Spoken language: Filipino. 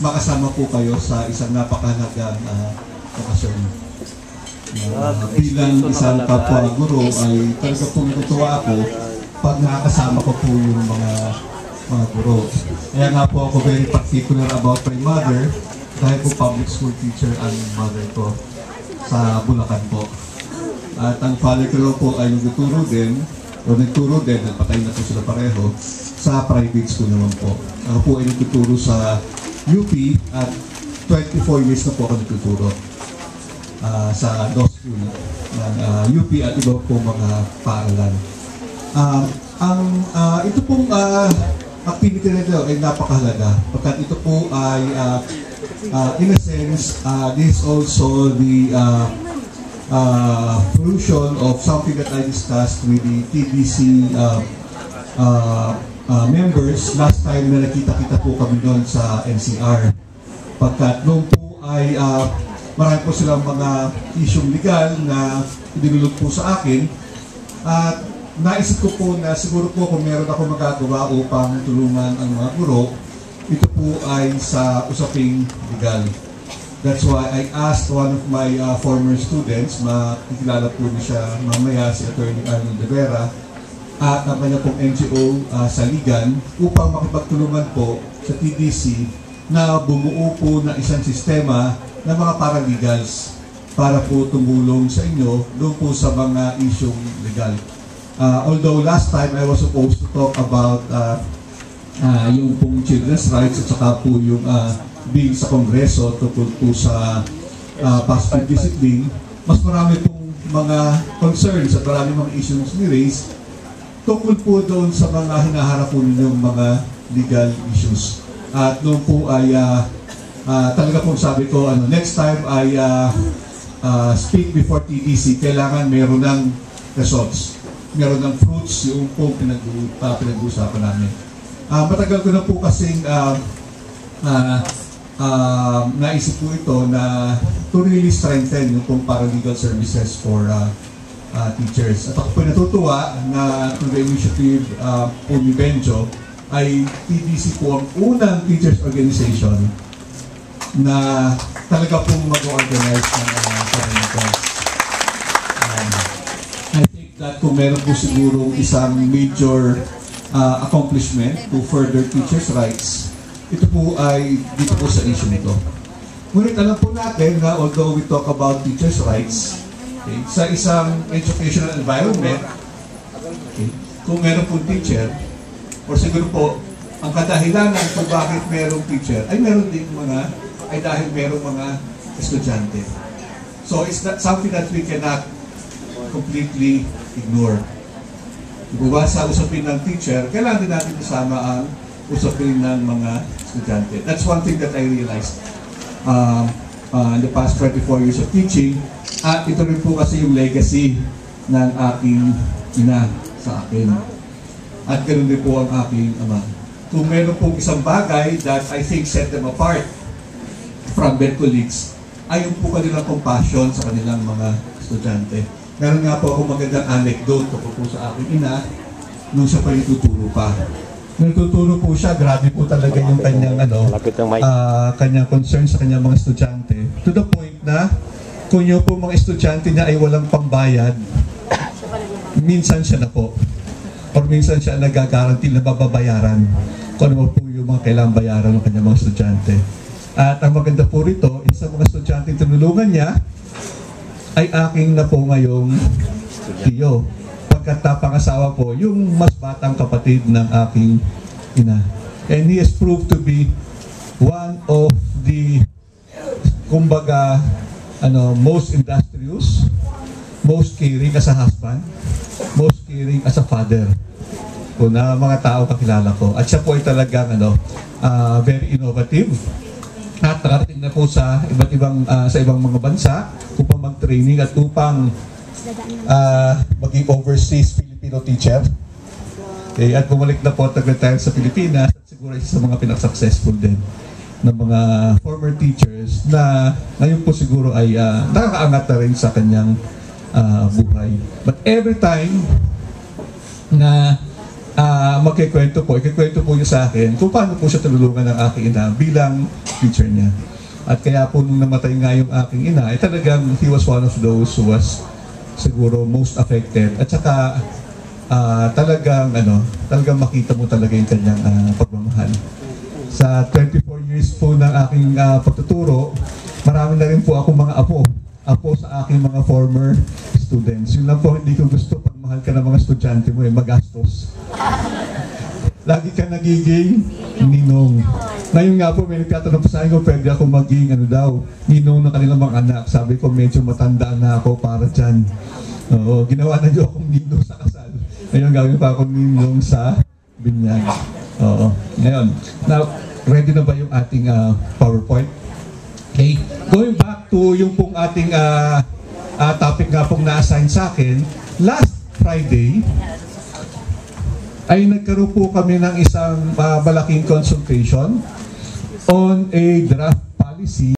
makasama po kayo sa isang napakahalagang okasyon. Bilang isang kapwa guro ay talaga pong natutuwa ako pag nakakasama ko po yung mga guro. Kaya nga po ako very particular about my mother dahil po public school teacher ang mother ko sa Bulacan po. At ang father ko po ay nagtuturo din, nagpatay na po sila pareho, sa private school naman po. Ako po ay nagtuturo sa UP at 24 years na po ako nagtuturo sa law school ng UP at iba po mga paaralan. Ito pong activity na ito ay napakahalaga pagkat ito po ay in a sense, this is also the fruition of something that I discussed with the TDC members last time na nakita-kita po kami doon sa NCR. Pagkat noon po ay marami po silang mga isyong legal na dinulog po sa akin at naisip ko po na siguro po kung meron ako magagawa upang tulungan ang mga guro, ito po ay sa usaping legal. That's why I asked one of my former students, makikilala po niya siya mamaya, si Attorney Arnold De Vera, at ang kanya pong NGO sa Ligan upang makipagtulungan po sa TDC na bumuo po na isang sistema ng mga paralegals para po tumulong sa inyo doon po sa mga isyong legal. Although last time I was supposed to talk about yung pong children's rights at saka po yung bill sa Kongreso tungkol po sa positive discipline, mas marami pong mga concerns at marami mga issues ni-raise tungkol po doon sa mga hinaharap po ninyong mga legal issues. At noon po ay talaga pong sabi ko, next time I speak before TDC, kailangan meron ng results, meron ng fruits yung pong pinag-uusapan namin. Matagal ko na po kasing naisip po ito na to really strengthen yung pong paralegal services for teachers. At ako po natutuwa na through the initiative po ni Benjo ay TDC po ang unang teachers organization na talaga pong mag-organize ng sarili. I think that kung meron po siguro isang major accomplishment to further teachers' rights, ito po ay dito po sa issue nito. Ngunit alam po natin na although we talk about teachers' rights, okay, sa isang educational environment, okay, kung meron pong teacher, or siguro po, ang kadahilanan kung bakit merong teacher, ay meron din dahil merong mga estudyante. So it's not something that we cannot completely ignore. Diba, sa usapin ng teacher, kailangan din natin kasama ang usapin ng mga estudyante. That's one thing that I realized in the past 24 years of teaching. At ito rin po kasi yung legacy ng aking ina sa akin. At ganoon din po ang aking ama. Kung meron pong isang bagay that I think set them apart from their colleagues, ay yung po kanilang compassion sa kanilang mga estudyante. Meron nga po akong magandang anecdote po sa aking ina nung siya pa ituturo pa. Nung tuturo po siya, grabe po talaga yung kanyang kanyang concern sa kanyang mga estudyante. To the point na kung yung po mga estudyante niya ay walang pambayad, minsan siya na po. Or minsan siya nagagaranti na bababayaran kung ano po yung mga kailangang bayaran ng kanyang mga estudyante. At ang maganda po rito, isa mga estudyante tinulungan niya ay aking na po ngayong tiyo. Pagkat napangasawa po yung mas batang kapatid ng aking ina. And he has proved to be one of the, kumbaga, most industrious, most caring as a husband, most caring as a father. Kung na mga tao kakilala ko. At siya po ay talagang very innovative. At nakarating na po sa iba't ibang sa ibang mga bansa upang mag-training at upang maging overseas Filipino teacher. Okay, at bumalik na po at nag-retire sa Pilipinas at siguro isa sa mga pinag-successful din ng mga former teachers na ngayon po siguro ay nakakaangat na rin sa kanyang buhay. But every time na ikikwento po niya sa akin kung paano po siya tulungan ng aking ina bilang teacher niya. At kaya po nung namatay nga yung aking ina, talagang he was one of those who was siguro most affected. At saka talagang makita mo talaga yung kanyang pagmamahal. Sa 24 years po ng aking pagtuturo, marami na rin po ako mga apo sa aking mga former students. Yun lang po hindi ko gusto pag mahal ka ng mga estudyante mo, magastos. Lagi ka nagiging ninong. Ngayon nga po, may nagtatanong po sa akin kung pwede ako maging ninong ng kanilang mga anak. Sabi ko, medyo matanda na ako para dyan. Oo, ginawa na niyo akong ninong sa kasal. Ngayon gawin pa akong ninong sa binyag. Oo. Ngayon, now, ready na ba yung ating PowerPoint? Okay. Going back to yung pong ating topic nga pong na-assign sa akin, last Friday, ay nagkaroon po kami ng isang malaking consultation on a draft policy